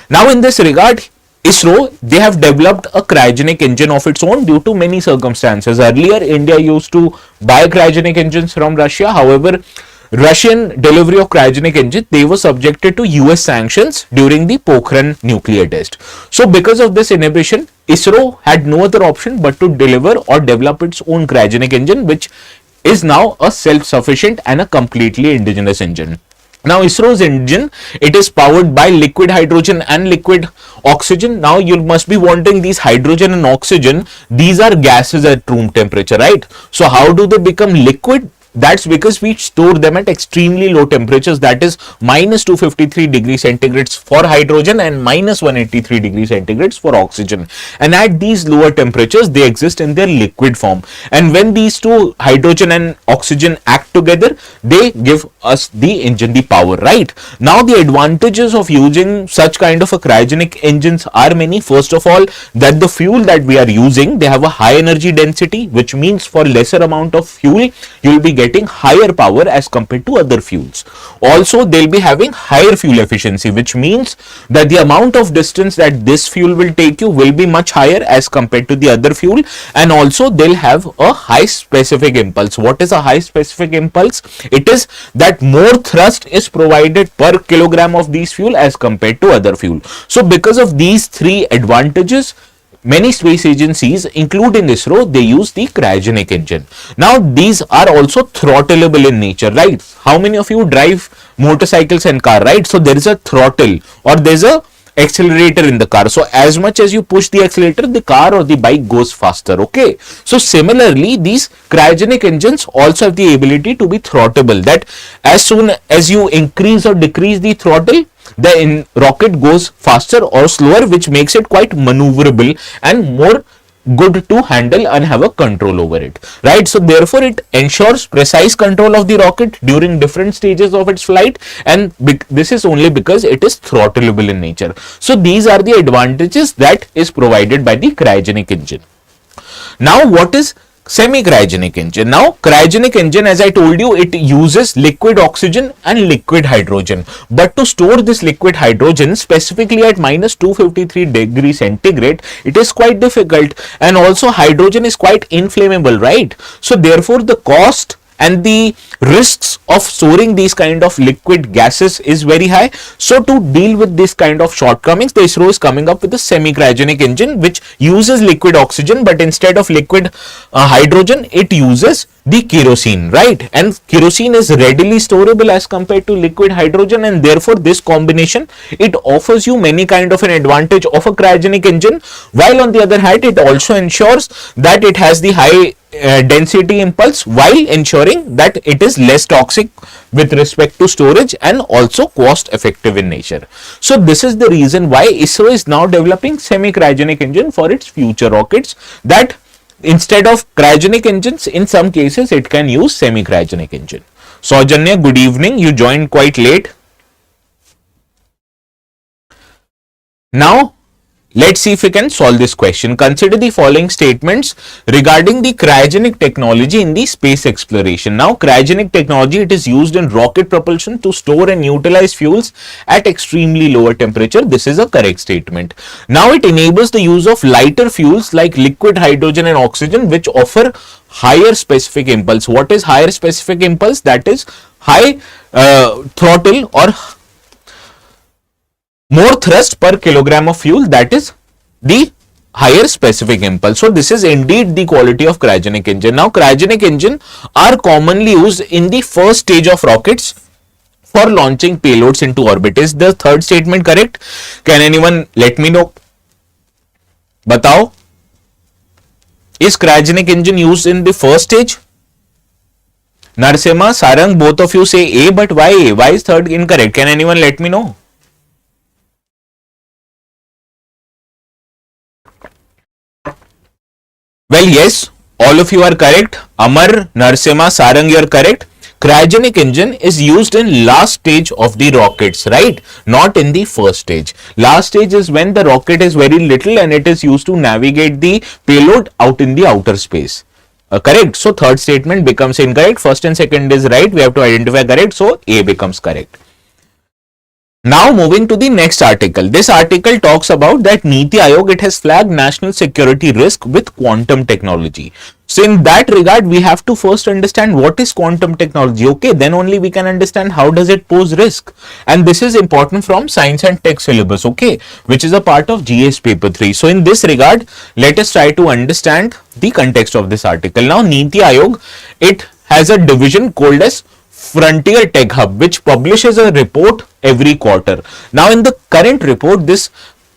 now in this regard, ISRO, they have developed a cryogenic engine of its own due to many circumstances. Earlier, India used to buy cryogenic engines from Russia. However, Russian delivery of cryogenic engines, they were subjected to US sanctions during the Pokhran nuclear test. So because of this inhibition, ISRO had no other option but to deliver or develop its own cryogenic engine, which is now a self-sufficient and a completely indigenous engine. Now ISRO's engine, it is powered by liquid hydrogen and liquid oxygen. Now you must be wondering, these hydrogen and oxygen, these are gases at room temperature, right? So how do they become liquid? That's because we store them at extremely low temperatures, that is minus 253 degrees centigrades for hydrogen and minus 183 degrees centigrades for oxygen. And at these lower temperatures, they exist in their liquid form. And when these two, hydrogen and oxygen, act together, they give us the engine, the power, right? Now the advantages of using such kind of a cryogenic engines are many. First of all, that the fuel that we are using, they have a high energy density, which means for lesser amount of fuel, you will be getting higher power as compared to other fuels. Also, they'll be having higher fuel efficiency, which means that the amount of distance that this fuel will take you will be much higher as compared to the other fuel. And also they'll have a high specific impulse. What is a high specific impulse? It is that more thrust is provided per kilogram of these fuel as compared to other fuel. So because of these three advantages, many space agencies, including ISRO, they use the cryogenic engine. Now these are also throttleable in nature, right? How many of you drive motorcycles and car, right? So there is a throttle or there's a accelerator in the car. So as much as you push the accelerator, the car or the bike goes faster. Okay. So similarly, these cryogenic engines also have the ability to be throttable, that as soon as you increase or decrease the throttle, the rocket goes faster or slower, which makes it quite maneuverable and more good to handle and have a control over it, right? So therefore it ensures precise control of the rocket during different stages of its flight, and this is only because it is throttleable in nature. So these are the advantages that is provided by the cryogenic engine. Now what is semi-cryogenic engine? Now cryogenic engine, as I told you, it uses liquid oxygen and liquid hydrogen, but to store this liquid hydrogen specifically at minus 253 degrees centigrade, it is quite difficult, and also hydrogen is quite inflammable, right? So therefore the cost and the risks of storing these kind of liquid gases is very high. So to deal with this kind of shortcomings, the ISRO is coming up with a semi-cryogenic engine which uses liquid oxygen, but instead of liquid hydrogen, it uses the kerosene, right? And kerosene is readily storable as compared to liquid hydrogen, and therefore this combination, it offers you many kind of an advantage of a cryogenic engine, while on the other hand it also ensures that it has the high density impulse while ensuring that it is less toxic with respect to storage and also cost effective in nature. So this is the reason why ISRO is now developing semi-cryogenic engine for its future rockets, that instead of cryogenic engines, in some cases it can use semi-cryogenic engine. Saujanya, good evening. You joined quite late. Now let's see if we can solve this question. Consider the following statements regarding the cryogenic technology in the space exploration. Now, cryogenic technology, it is used in rocket propulsion to store and utilize fuels at extremely lower temperature. This is a correct statement. Now, it enables the use of lighter fuels like liquid hydrogen and oxygen, which offer higher specific impulse. What is higher specific impulse? That is high throttle or more thrust per kilogram of fuel, that is the higher specific impulse. So this is indeed the quality of cryogenic engine. Now cryogenic engine are commonly used in the first stage of rockets for launching payloads into orbit. Is the third statement correct? Can anyone let me know? Batao, is cryogenic engine used in the first stage? Narsimha, Sarang, both of you say A, but why A? Why is third incorrect? Can anyone let me know? Well, yes, all of you are correct. Amar, Narsimha, Sarang, you are correct. Cryogenic engine is used in last stage of the rockets, right? Not in the first stage. Last stage is when the rocket is very little and it is used to navigate the payload out in the outer space. Correct. So third statement becomes incorrect. First and second is right. We have to identify correct. So A becomes correct. Now moving to the next article. This article talks about that Niti Aayog, it has flagged national security risk with quantum technology. So in that regard, we have to first understand what is quantum technology. Okay, then only we can understand how does it pose risk. And this is important from science and tech syllabus, okay, which is a part of GS paper 3. So in this regard, let us try to understand the context of this article. Now Niti Aayog, it has a division called as Frontier Tech Hub, which publishes a report every quarter. Now, in the current report, this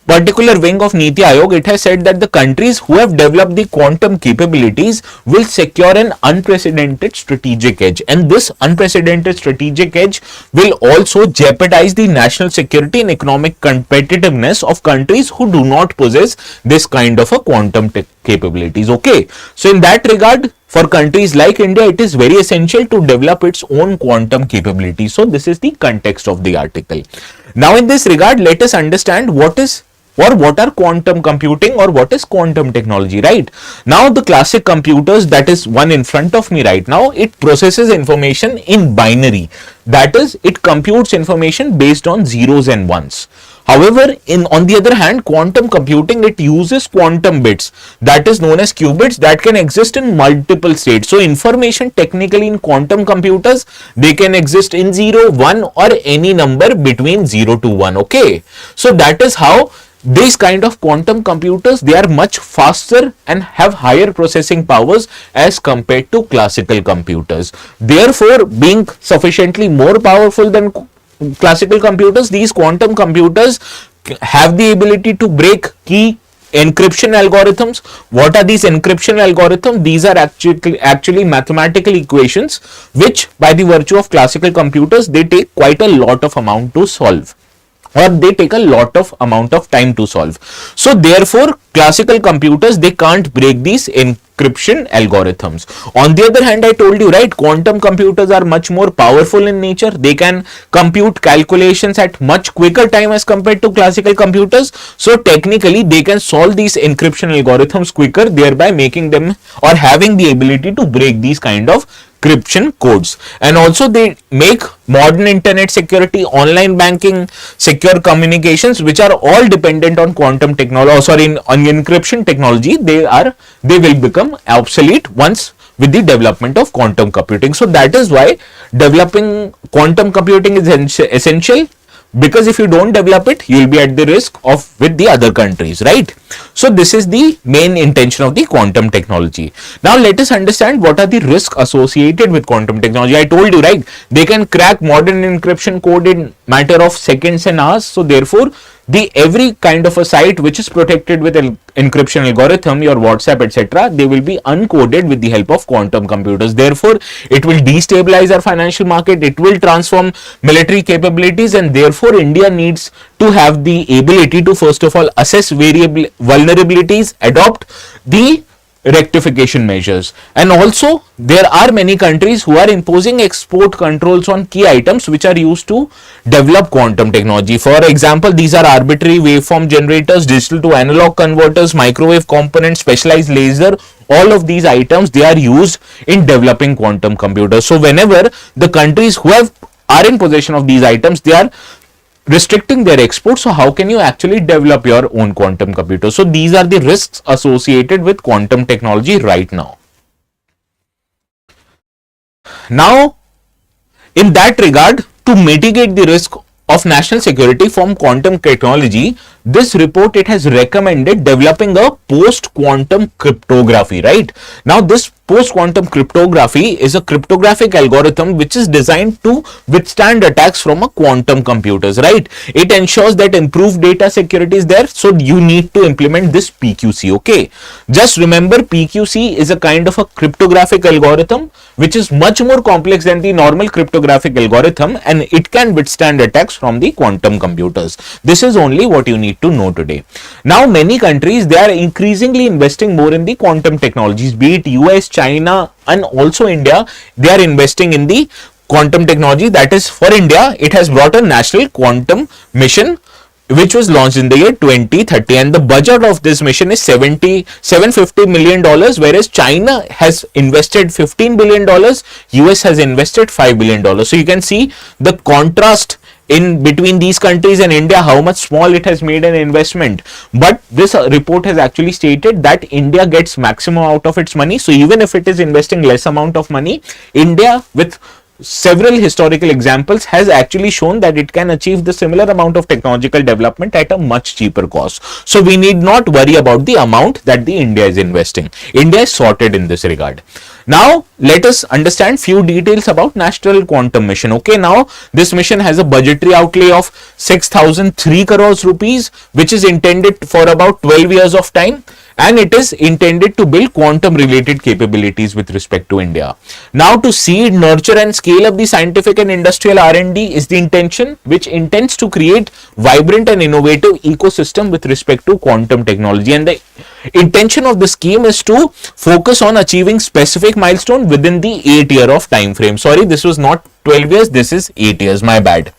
particular wing of Niti Aayog, it has said that the countries who have developed the quantum capabilities will secure an unprecedented strategic edge, and this unprecedented strategic edge will also jeopardize the national security and economic competitiveness of countries who do not possess this kind of a quantum capabilities. Okay, so in that regard, for countries like India, it is very essential to develop its own quantum capability. So this is the context of the article. Now, in this regard, let us understand what is or what are quantum computing or what is quantum technology, right? Now, the classic computers, that is one in front of me right now, it processes information in binary. That is, it computes information based on zeros and ones. However, on the other hand, quantum computing, it uses quantum bits, that is known as qubits, that can exist in multiple states. So, information technically in quantum computers, they can exist in 0, 1 or any number between 0 to 1. Okay. So, that is how these kind of quantum computers, they are much faster and have higher processing powers as compared to classical computers. Therefore, being sufficiently more powerful than classical computers, these quantum computers have the ability to break key encryption algorithms. What are these encryption algorithms? These are actually mathematical equations which, by the virtue of classical computers, they take quite a lot of amount to solve, or they take a lot of amount of time to solve. So therefore, classical computers, they can't break these encryption algorithms. On the other hand, I told you, right, quantum computers are much more powerful in nature. They can compute calculations at much quicker time as compared to classical computers. So technically, they can solve these encryption algorithms quicker, thereby making them or having the ability to break these kind of encryption codes. And also, they make modern internet security, online banking, secure communications, which are all dependent on quantum technology, on encryption technology. They will become obsolete once with the development of quantum computing. So that is why developing quantum computing is essential, because if you don't develop it, you will be at the risk of with the other countries, right? So this is the main intention of the quantum technology. Now let us understand what are the risks associated with quantum technology. I told you, right, they can crack modern encryption code in matter of seconds and hours. So therefore, every kind of a site which is protected with an encryption algorithm, your WhatsApp, etc., they will be uncoded with the help of quantum computers. Therefore, it will destabilize our financial market, it will transform military capabilities, and therefore India needs to have the ability to first of all assess vulnerabilities, adopt the rectification measures. And also, there are many countries who are imposing export controls on key items which are used to develop quantum technology. For example, these are arbitrary waveform generators, digital to analog converters, microwave components, specialized laser. All of these items, they are used in developing quantum computers. So whenever the countries who are in possession of these items, they are restricting their exports. So how can you actually develop your own quantum computer? So these are the risks associated with quantum technology right now. Now, in that regard, to mitigate the risk of national security from quantum technology, this report, it has recommended developing a post-quantum cryptography, right? Now, this post-quantum cryptography is a cryptographic algorithm which is designed to withstand attacks from a quantum computers, right? It ensures that improved data security is there. So you need to implement this PQC, okay? Just remember, PQC is a kind of a cryptographic algorithm which is much more complex than the normal cryptographic algorithm, and it can withstand attacks from the quantum computers. This is only what you need to know today. Now, many countries, they are increasingly investing more in the quantum technologies, be it US, China, and also India. They are investing in the quantum technology. That is, for India, it has brought a national quantum mission which was launched in the year 2030, and the budget of this mission is $750 million, whereas China has invested $15 billion, US has invested $5 billion. So you can see the contrast in between these countries and India, how much small it has made an investment. But this report has actually stated that India gets maximum out of its money. So even if it is investing less amount of money, India, with several historical examples has actually shown that it can achieve the similar amount of technological development at a much cheaper cost. So we need not worry about the amount that the India is investing. India is sorted in this regard. Now let us understand few details about National Quantum Mission. Okay, now this mission has a budgetary outlay of 6,003 crores rupees, which is intended for about 12 years of time, and it is intended to build quantum related capabilities with respect to India. Now to seed, nurture and scale up the scientific and industrial R&D is the intention, which intends to create vibrant and innovative ecosystem with respect to quantum technology. And the intention of the scheme is to focus on achieving specific milestone within the 8-year of time frame. Sorry, this was not 12 years, this is 8 years, my bad.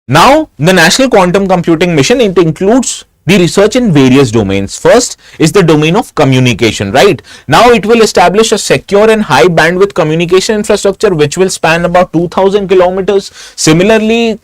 Now the National Quantum Computing Mission, it includes the research in various domains. First is the domain of communication, right? Now it will establish a secure and high bandwidth communication infrastructure which will span about 2000 kilometers. Similarly,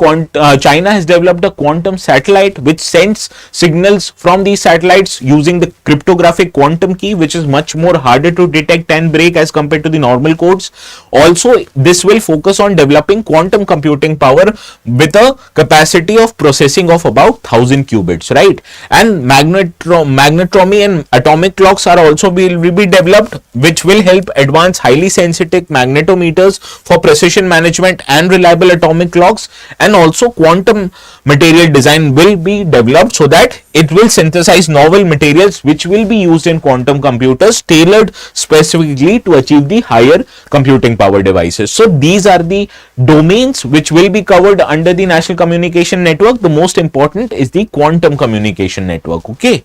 China has developed a quantum satellite which sends signals from these satellites using the cryptographic quantum key, which is much more harder to detect and break as compared to the normal codes. Also, this will focus on developing quantum computing power with a capacity of processing of about 1000 qubits, right? And magnetometry and atomic clocks are also will be developed, which will help advance highly sensitive magnetometers for precision management and reliable atomic clocks. And also quantum material design will be developed so that it will synthesize novel materials which will be used in quantum computers, tailored specifically to achieve the higher computing power devices. So these are the domains which will be covered under the National Communication Network. The most important is the quantum communication network. Okay.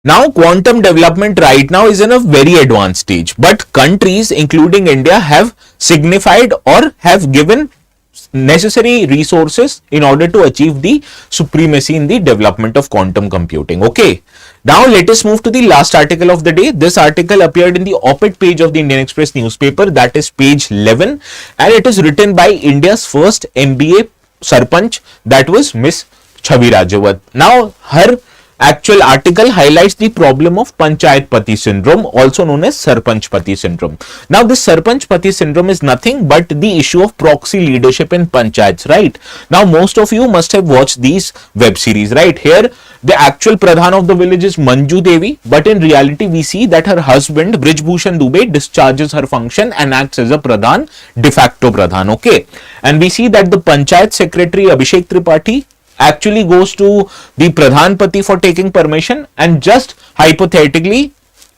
Now quantum development right now is in a very advanced stage, but countries including India have signified or have given necessary resources in order to achieve the supremacy in the development of quantum computing. Okay. Now let us move to the last article of the day. This article appeared in the op-ed page of the Indian Express newspaper, that is page 11, and it is written by India's first MBA Sarpanch, that was Miss Chhavi Rajawat. Now her actual article highlights the problem of Panchayat Pati syndrome, also known as Sarpanch Pati syndrome. Now this Sarpanch Pati syndrome is nothing but the issue of proxy leadership in panchayats, right? Now most of you must have watched these web series, right? Here the actual Pradhan of the village is Manju Devi, but in reality we see that her husband Brij Bhushan Dubey discharges her function and acts as a Pradhan, de facto Pradhan. Okay, and we see that the Panchayat Secretary Abhishek Tripathi actually goes to the Pradhan Pati for taking permission, and just hypothetically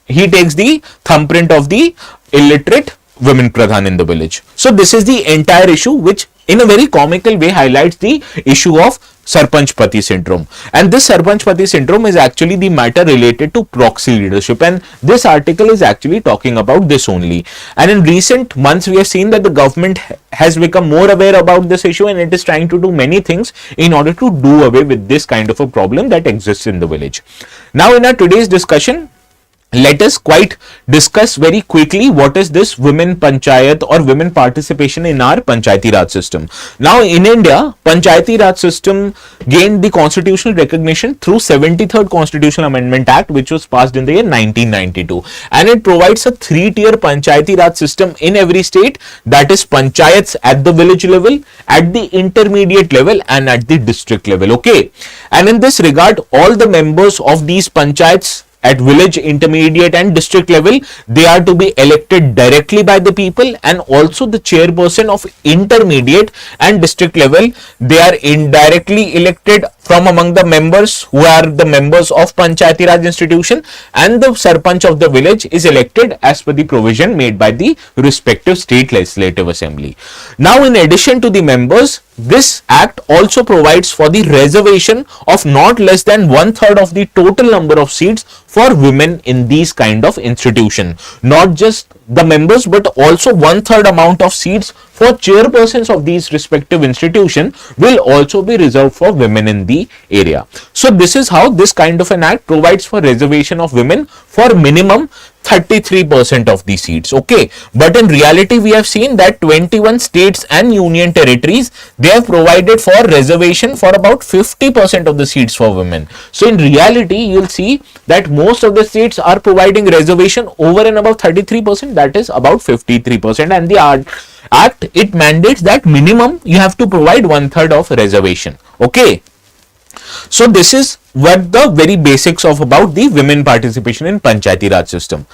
he takes the thumbprint of the illiterate women Pradhan in the village. So this is the entire issue, which in a very comical way highlights the issue of Sarpanch Pati syndrome. And this Sarpanch Pati syndrome is actually the matter related to proxy leadership, and this article is actually talking about this only. And in recent months we have seen that the government has become more aware about this issue, and it is trying to do many things in order to do away with this kind of a problem that exists in the village. Now in our today's discussion, let us quite discuss very quickly what is this women panchayat or women participation in our Panchayati Raj system. Now in India, Panchayati Raj system gained the constitutional recognition through 73rd Constitutional Amendment Act, which was passed in the year 1992, and it provides a 3-tier Panchayati Raj system in every state, that is panchayats at the village level, at the intermediate level and at the district level. Okay, and in this regard all the members of these panchayats at village, intermediate and district level, they are to be elected directly by the people, and also the chairperson of intermediate and district level, they are indirectly elected from among the members who are the members of Panchayati Raj institution, and the Sarpanch of the village is elected as per the provision made by the respective state legislative assembly. Now in addition to the members, this act also provides for the reservation of not less than 1/3 of the total number of seats for women in these kind of institution. Not just the members, but also 1/3 amount of seats for chairpersons of these respective institutions will also be reserved for women in the the area. So this is how this kind of an act provides for reservation of women for minimum 33% of the seats. Okay, but in reality we have seen that 21 states and union territories, they have provided for reservation for about 50% of the seats for women. So in reality you'll see that most of the states are providing reservation over and above 33%, that is about 53%, and the act, it mandates that minimum you have to provide 1/3 of reservation. Okay, so this is what the very basics of about the women participation in Panchayati Raj system.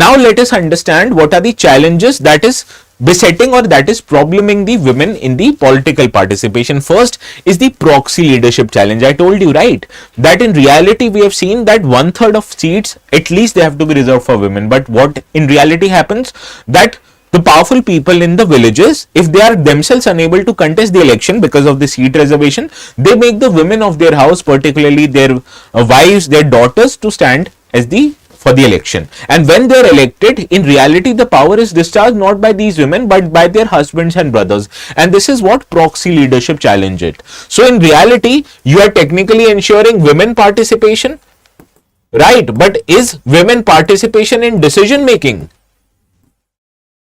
Now let us understand what are the challenges that is besetting or that is probleming the women in the political participation. First is the proxy leadership challenge. I told you, right, that in reality we have seen that 1/3 of seats at least they have to be reserved for women, but what in reality happens, that the powerful people in the villages, if they are themselves unable to contest the election because of the seat reservation, they make the women of their house, particularly their wives, their daughters, to stand as for the election. And when they are elected, in reality the power is discharged not by these women but by their husbands and brothers. And this is what proxy leadership challenge it. So in reality you are technically ensuring women participation, right? But is women participation in decision making?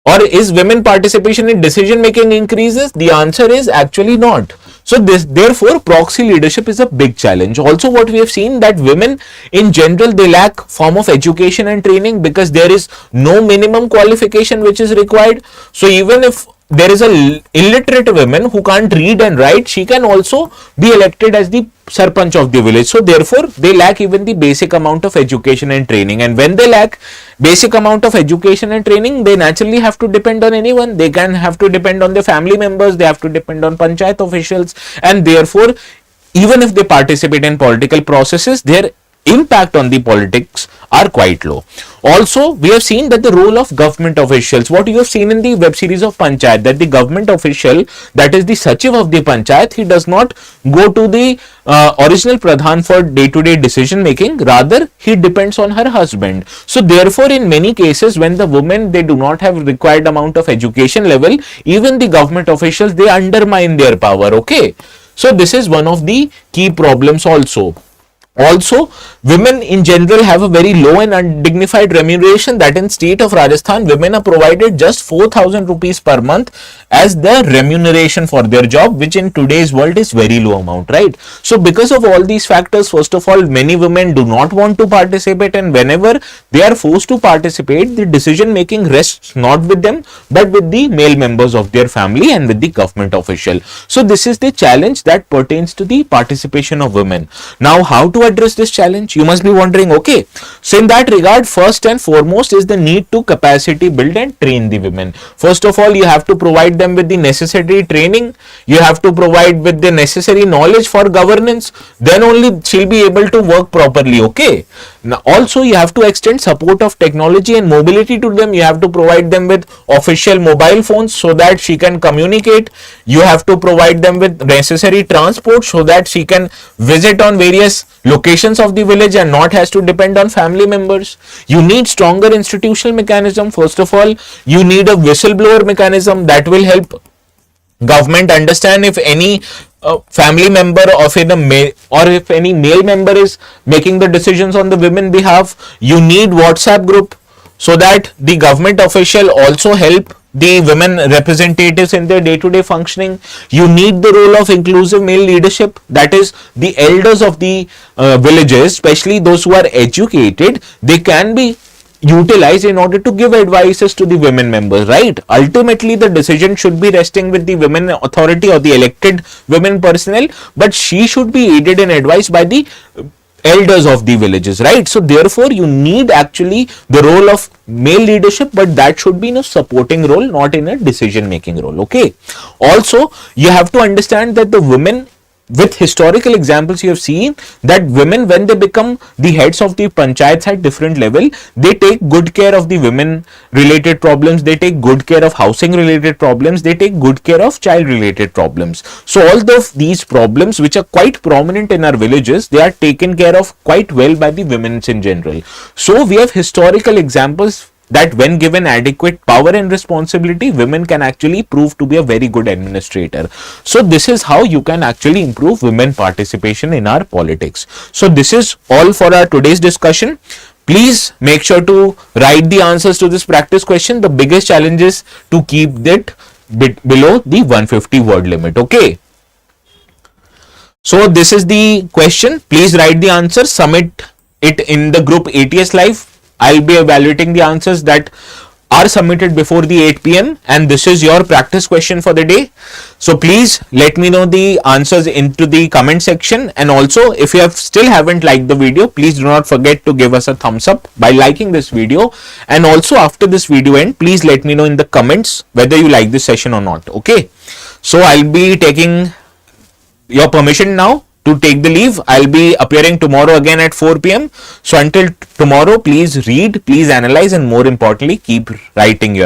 Or is women participation in decision making increases? The answer is actually not. So therefore proxy leadership is a big challenge. Also what we have seen that women in general, they lack form of education and training because there is no minimum qualification which is required. So even if there is a illiterate woman who can't read and write, she can also be elected as the sarpanch of the village. So therefore they lack even the basic amount of education and training, and when they lack basic amount of education and training, they naturally have to depend on anyone. They can have to depend on their family members, they have to depend on panchayat officials, and therefore even if they participate in political processes, their impact on the politics are quite low. Also, we have seen that the role of government officials, what you have seen in the web series of Panchayat, that the government official, that is the Sachiv of the Panchayat, he does not go to the original Pradhan for day-to-day decision making, rather he depends on her husband. So therefore in many cases when the women, they do not have required amount of education level, even the government officials, they undermine their power. Okay, so this is one of the key problems also. Also, women in general have a very low and undignified remuneration, that in state of Rajasthan, women are provided just 4,000 rupees per month as the remuneration for their job, which in today's world is very low amount, right? So because of all these factors, first of all, many women do not want to participate, and whenever they are forced to participate, the decision making rests not with them, but with the male members of their family and with the government official. So this is the challenge that pertains to the participation of women. Now, how to address this challenge? You must be wondering, okay, so in that regard, first and foremost is the need to capacity build and train the women. First of all, you have to provide them with the necessary training, you have to provide with the necessary knowledge for governance, then only she'll be able to work properly. Okay, now also you have to extend support of technology and mobility to them. You have to provide them with official mobile phones so that she can communicate. You have to provide them with necessary transport so that she can visit on various locations of the village and not has to depend on family members. You need stronger institutional mechanism. First of all, you need a whistleblower mechanism that will help government understand if any family member of if any male member is making the decisions on the women behalf. You need WhatsApp group so that the government official also help the women representatives in their day-to-day functioning. You need the role of inclusive male leadership, that is the elders of the villages, especially those who are educated, they can be utilized in order to give advices to the women members, right? Ultimately the decision should be resting with the women authority or the elected women personnel, but she should be aided and advised by the elders of the villages, right? So therefore you need actually the role of male leadership, but that should be in a supporting role, not in a decision making role. Okay, also you have to understand that the women, with historical examples, you have seen that women, when they become the heads of the panchayats at different level, they take good care of the women related problems, they take good care of housing related problems, they take good care of child related problems. So all of these problems which are quite prominent in our villages, they are taken care of quite well by the women in general. So we have historical examples that when given adequate power and responsibility, women can actually prove to be a very good administrator. So this is how you can actually improve women participation in our politics. So this is all for our today's discussion. Please make sure to write the answers to this practice question. The biggest challenge is to keep that below the 150 word limit. Okay. So this is the question. Please write the answer, submit it in the group ATS Live. I'll be evaluating the answers that are submitted before the 8 p.m. and this is your practice question for the day. So please let me know the answers into the comment section, and also if you still haven't liked the video, please do not forget to give us a thumbs up by liking this video, and also after this video end, please let me know in the comments whether you like this session or not. Okay, so I'll be taking your permission now to take the leave. I'll be appearing tomorrow again at 4 p.m. So until tomorrow, please read, please analyze, and more importantly, keep writing your